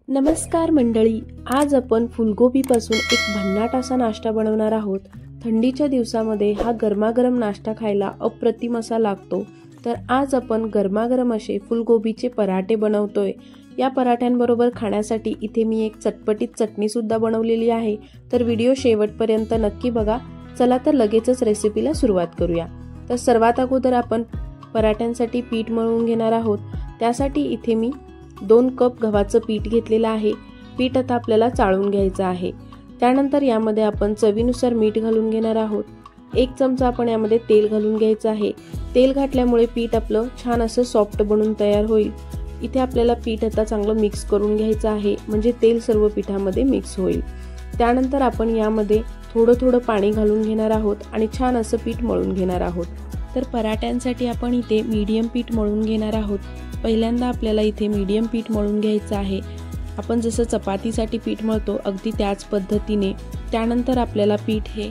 नमस्कार मंडळी, आज आपण फुलगोबीपासून एक भन्नाट असा नाश्ता बनवणार आहोत। थंडीच्या दिवसामध्ये हा गरमागरम नाश्ता खायला अप्रतिम असा लागतो। तर आज आपण गरमागरम असे फुलगोबीचे पराठे बनवतोय। या पराठ्यांबरोबर खाण्यासाठी इथे मी एक चटपटीत चटणी सुद्धा बनवलेली आहे। तर व्हिडिओ शेवटपर्यंत नक्की बघा। चला तर लगेचच रेसिपीला सुरुवात करूया। तर सर्वात अगोदर आपण पराठ्यांसाठी पीठ मळून घेणार आहोत। त्यासाठी इथे मी 2 कप गव्हाचं पीठ घेतलेलं आहे। पीठ आता आपल्याला चाळून घ्यायचं आहे। त्यानंतर यामध्ये आपण चवीनुसार मीठ घालून घेणार आहोत। 1 चमचा आपण यामध्ये तेल घालून घ्यायचं आहे। तेल घातल्यामुळे पीठ आपलं छान असं सॉफ्ट बनून तयार होईल। इथे आपल्याला पीठ आता चांगलं मिक्स करून घ्यायचं आहे, म्हणजे तेल सर्व पिठामध्ये मिक्स होईल। त्यानंतर आपण यामध्ये थोडं पाणी घालून घेणार आहोत आणि छान असं पीठ मळून घेणार आहोत। तर पराठ्यांसाठी आपण इथे मीडियम पीठ मळून घेणार आहोत। पहिल्यांदा आपल्याला इथे मीडियम पीठ मळून घ्यायचं आहे। आपण जसं चपातीसाठी पीठ मळतो अगदी त्याच पद्धतीने। त्यानंतर आपल्याला पीठ हे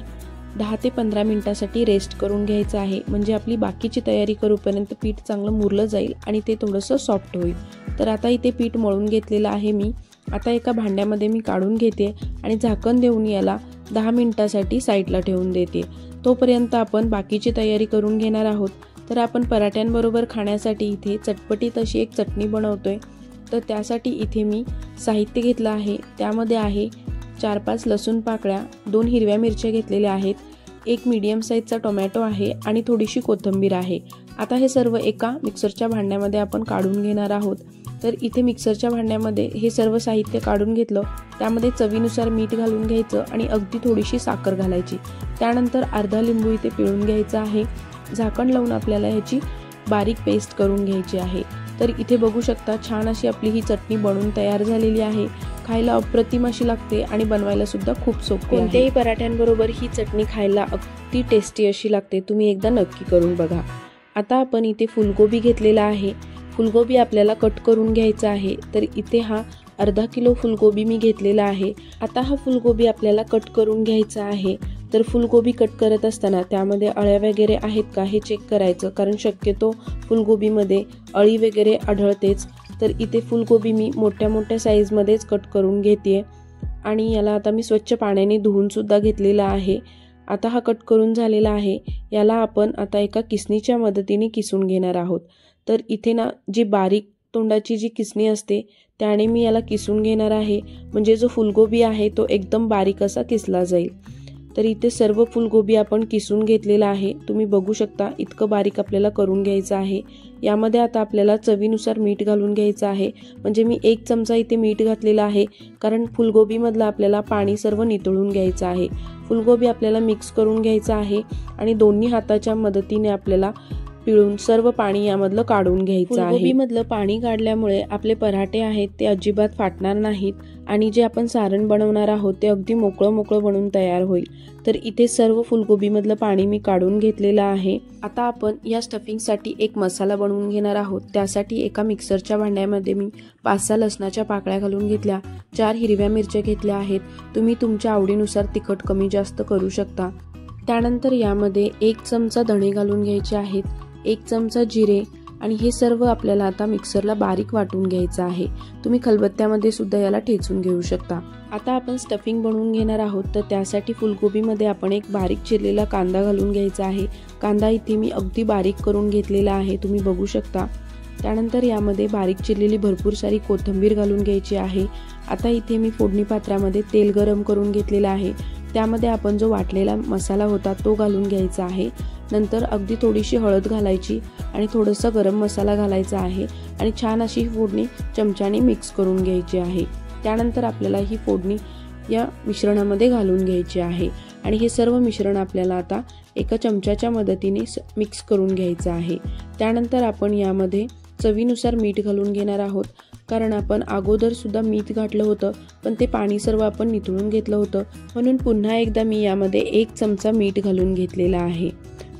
10 ते 15 मिनिटांसाठी रेस्ट करून घ्यायचं आहे, म्हणजे आपली बाकीची तयारी करूपर्यंत पीठ चांगलं मुरलं जाईल आणि ते थोडंसं सॉफ्ट होईल। तर आता इथे पीठ मळून घेतलेलं आहे मी। आता एका भांड्यामध्ये मी काढून घेते आणि झाकण देऊन याला 10 मिनिटांसाठी साईडला ठेवून देते। तोपर्यंत आपण बाकीची तयारी करून घेणार आहोत। तर आपण पराठ्यांबरोबर खाण्यासाठी इथे चटपटीत अशी एक चटणी बनवतोय। तर त्यासाठी इथे मी साहित्य घेतलं आहे। त्यामध्ये आहे 4-5 लसूण पाकळ्या, 2 हिरव्या मिरच्या घेतलेल्या आहेत, 1 मीडियम साईजचा टोमॅटो आहे आणि थोडीशी कोथिंबीर आहे। आता हे सर्व एका मिक्सरच्या भांड्यामध्ये आपण काढून घेणार आहोत। तर इथे मिक्सरच्या भांड्यामध्ये हे सर्व साहित्य काढून घेतलं। त्यामध्ये चवीनुसार मीठ घालून घ्यायचं आणि अगदी थोडीशी साखर घालायची। त्यानंतर अर्धा लिंबू इथे पिळून घ्यायचा आहे। झाकण लावून आपल्याला ह्याची बारीक पेस्ट करून घ्यायची आहे। तर इथे बघू शकता छान अशी आपली ही चटणी बनवून तयार झालेली आहे। खायला अप्रतिम अशी लागते आणि बनवायला सुद्धा खूप सोपी आहे। कोणत्याही पराठ्यांबरोबर ही चटणी खायला अगदी टेस्टी अशी लागते। तुम्ही एकदा नक्की करून बघा। आता आपण इथे फुलगोबी घेतलेला आहे। फुलगोबी आपल्याला कट करून घ्यायचा आहे। तर इथे हा अर्धा किलो फुलगोबी मी घेतलेला आहे। आता हा फुलगोबी आपल्याला कट करून घ्यायचा आहे। तर फुलगोबी कट करत असताना त्यामध्ये अळ्या वगैरे आहेत का हे चेक करायचं, कारण शक्यतो फुलगोबीमध्ये अळी वगैरे आढळतेच। तर इथे फुलगोबी मी मोठ्या साईजमध्येच कट करून घेते आणि याला आता मी स्वच्छ पाण्याने धुवून सुद्धा घेतलेला आहे। आता हा कट करून झालेला आहे। याला आपण आता एका किसणीच्या मदतीने किसून घेणार आहोत। तर इथे ना जी बारीक तोंडाची जी किसणी असते त्याने मी याला किसून घेणार आहे, म्हणजे जो फुलगोबी आहे तो एकदम बारीक असा किसला जाईल। तर इथे सर्व फुलगोबी आपण किसून घेतलेला आहे। तुम्ही बघू शकता इतकं बारीक आपल्याला करून घ्यायचं आहे। यामध्ये आता आपल्याला चवीनुसार मीठ घालून घ्यायचं आहे, म्हणजे मी 1 चमचा इथे मीठ घातलेला आहे, कारण फुलगोबीमधलं आपल्याला पाणी सर्व नितळून घ्यायचं आहे। फुलगोबी आपल्याला मिक्स करून घ्यायचं आहे आणि दोन्ही हाताच्या मदतीने आपल्याला पिळून सर्व पाणी यामधलं काढून घ्यायचं आहे। फुलगोबीमधलं पाणी काढल्यामुळे आपले पराठे आहेत ते अजिबात फाटणार नाहीत आणि जे आपण सारण बनवणार आहोत ते अगदी मोकळं बनून तयार होईल। तर इथे सर्व फुलगोबीमधलं पाणी मी काढून घेतलेलं आहे। आता आपण या स्टफिंगसाठी एक मसाला बनवून घेणार आहोत। त्यासाठी एका मिक्सरच्या भांड्यामध्ये मी 5-6 लसणाच्या पाकळ्या घालून घेतल्या, 4 हिरव्या मिरच्या घेतल्या आहेत। तुम्ही तुमच्या आवडीनुसार तिखट कमी जास्त करू शकता। त्यानंतर यामध्ये 1 चमचा धणे घालून घ्यायचे आहेत, 1 चमचा जिरे आणि हे सर्व आपल्याला आता मिक्सरला बारीक वाटून घ्यायचं आहे। तुम्ही खलबत्त्यामध्ये सुद्धा याला ठेचून घेऊ शकता। आता आपण स्टफिंग बनवून घेणार आहोत। तर त्यासाठी फुलगोबीमध्ये आपण एक बारीक चिरलेला कांदा घालून घ्यायचा आहे। कांदा इथे मी अगदी बारीक करून घेतलेला आहे, तुम्ही बघू शकता। त्यानंतर यामध्ये बारीक चिरलेली भरपूर सारी कोथिंबीर घालून घ्यायची आहे। आता इथे मी फोडणी पात्रामध्ये तेल गरम करून घेतलेलं आहे। त्यामध्ये आपण जो वाटलेला मसाला होता तो घालून घ्यायचा आहे। नंतर अगदी थोडीशी हळद घालायची आणि थोडासा गरम मसाला घालायचा आहे आणि छान अशी फोडणी चमच्याने मिक्स करून घ्यायची आहे। त्यानंतर आपल्याला ही फोडणी या मिश्रणामध्ये घालून घ्यायची आहे आणि हे सर्व मिश्रण आपल्याला आता एका चमच्याच्या मदतीने मिक्स करून घ्यायचं आहे। त्यानंतर आपण यामध्ये चवीनुसार मीठ घालून घेणार आहोत, कारण आपण अगोदर सुद्धा मीठ घातलं होतं, पण ते पाणी सर्व आपण निथळून घेतलं होतं, म्हणून पुन्हा एकदा मी यामध्ये 1 चमचा मीठ घालून घेतलेला आहे।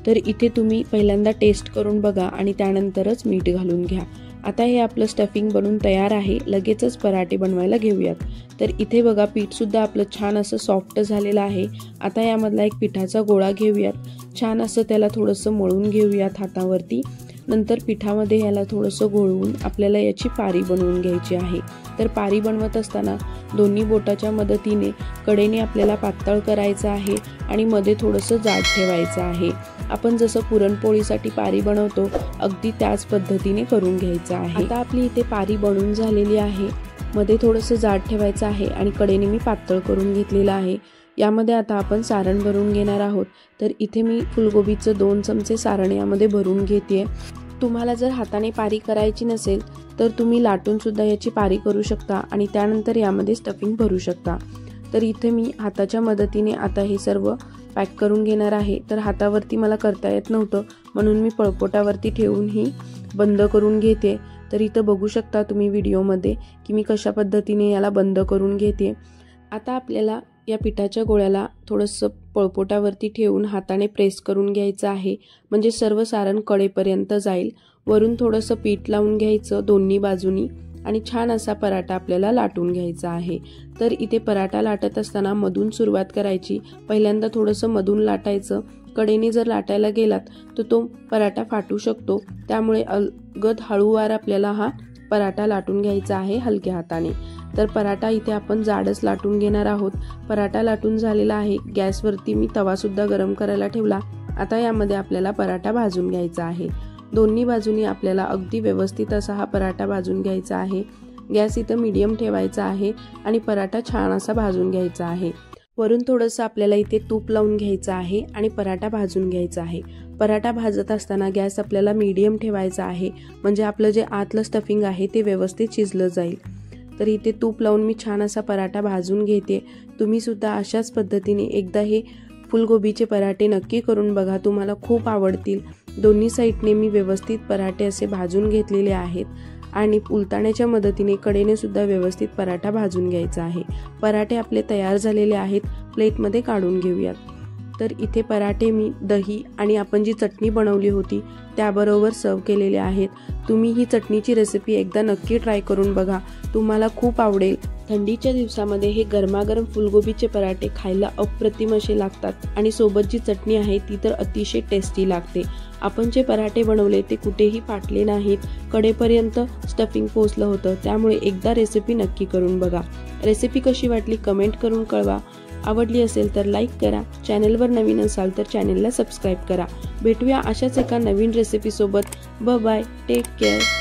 तर इथे तुम्ही पहिल्यांदा टेस्ट करून बघा आणि त्यानंतरच मीठ घालून घ्या। आता हे आपलं स्टफिंग बनून तयार आहे। लगेचच पराठे बनवायला घेऊयात। तर इथे बघा पीठ सुद्धा आपलं छान असं सॉफ्ट झालेलं आहे। आता यामधला एक पिठाचा गोळा घेऊयात, छान असं त्याला थोडंसं मळून घेऊयात हातावरती नंतर पिठामध्ये याला थोडंसं घोळवून आपल्याला याची पारी बनवून घ्यायची आहे। तर पारी बनवत असताना दोन्ही बोटाच्या मदतीने कडेने आपल्याला पातळ करायचं आहे आणि मध्ये थोडंसं जाड ठेवायचं आहे। आपण जसं पुरणपोळीसाठी पारी बनवतो अगदी त्याच पद्धतीने करून घ्यायचं आहे। आता आपली इथे पारी बनवून झालेली आहे। मध्ये थोडंसं जाड ठेवायचं आहे आणि कडेने मी पातळ करून घेतलेलं आहे। यामध्ये आता आपण सारण भरून घेणार आहोत। तर इथे मी फुलगोबीचं 2 चमचे सारण यामध्ये भरून घेते। तुम्हाला जर हाताने पारी करायची नसेल तर तुम्ही लाटून सुद्धा याची पारी करू शकता आणि त्यानंतर यामध्ये स्टफिंग भरू शकता। तर इथे मी हाताच्या मदतीने आता हे सर्व पॅक करून घेणार आहे। तर हातावरती मला करता येत नव्हतं म्हणून मी पळपोटावरती ठेवून ही बंद करून घेते। तर इथं बघू शकता तुम्ही व्हिडिओमध्ये की मी कशा पद्धतीने याला बंद करून घेते। आता आपल्याला या पिठाच्या गोळ्याला थोडंसं पळपोटावरती ठेवून हाताने प्रेस करून घ्यायचं आहे, म्हणजे सर्व सारण कडेपर्यंत जाईल। वरून थोडंसं पीठ लावून घ्यायचं दोन्ही बाजूनी आणि छान असा पराठा आपल्याला लाटून घ्यायचा आहे। तर इथे पराठा लाटत असताना मधून सुरुवात करायची। पहिल्यांदा थोडंसं मधून लाटायचं। कडेने जर लाटायला गेलात तर तो पराठा फाटू शकतो, त्यामुळे अलगद हळूवार आपल्याला हा पराठा लाटून घ्यायचा आहे हलक्या हाताने। तर पराठा इथे आपण जाडच लाटून घेणार आहोत। पराठा लाटून झालेला आहे। गॅसवरती मी तवा सुद्धा गरम करायला ठेवला। आता यामध्ये आपल्याला पराठा भाजून घ्यायचा आहे। दोन्ही बाजूनी आपल्याला अगदी व्यवस्थित असा हा पराठा भाजून घ्यायचा आहे। गॅस इथं मीडियम ठेवायचा आहे आणि पराठा छान असा भाजून घ्यायचा आहे। वरून थोडंसं आपल्याला इथे तूप लावून घ्यायचं आहे आणि पराठा भाजून घ्यायचा आहे। पराठा भाजत असताना गॅस आपल्याला मीडियम ठेवायचा आहे, म्हणजे आपलं जे आतलं स्टफिंग आहे ते व्यवस्थित शिजलं जाईल। तर इथे तूप लावून मी छान असा पराठा भाजून घेते। तुम्ही सुद्धा अशाच पद्धतीने एकदा हे फुलगोबीचे पराठे नक्की करून बघा, तुम्हाला खूप आवडतील। दोन्ही साईडने मी व्यवस्थित पराठे असे भाजून घेतलेले आहेत आणि उलताण्याच्या मदतीने कडेने सुद्धा व्यवस्थित पराठा भाजून घ्यायचा आहे। पराठे आपले तयार झालेले आहेत। प्लेटमध्ये काढून घेऊयात। तर इथे पराठे मी दही आणि आपण जी चटणी बनवली होती त्याबरोबर सर्व केलेले आहेत। तुम्ही ही चटणीची रेसिपी एकदा नक्की ट्राय करून बघा, तुम्हाला खूप आवडेल। थंडीच्या दिवसामध्ये हे गरमागरम फुलगोबीचे पराठे खायला अप्रतिम असे लागतात आणि सोबत जी चटणी आहे ती तर अतिशय टेस्टी लागते। आपण जे पराठे बनवले ते कुठेही फाटले नाहीत, कडेपर्यंत स्टफिंग पोचलं होतं, त्यामुळे एकदा रेसिपी नक्की करून बघा। रेसिपी कशी वाटली कमेंट करून कळवा। आवडली असेल तर लाईक करा। चॅनलवर नवीन असाल तर चॅनलला सबस्क्राईब करा। भेटूया अशाच एका नवीन रेसिपी सोबत। Bye bye, take care.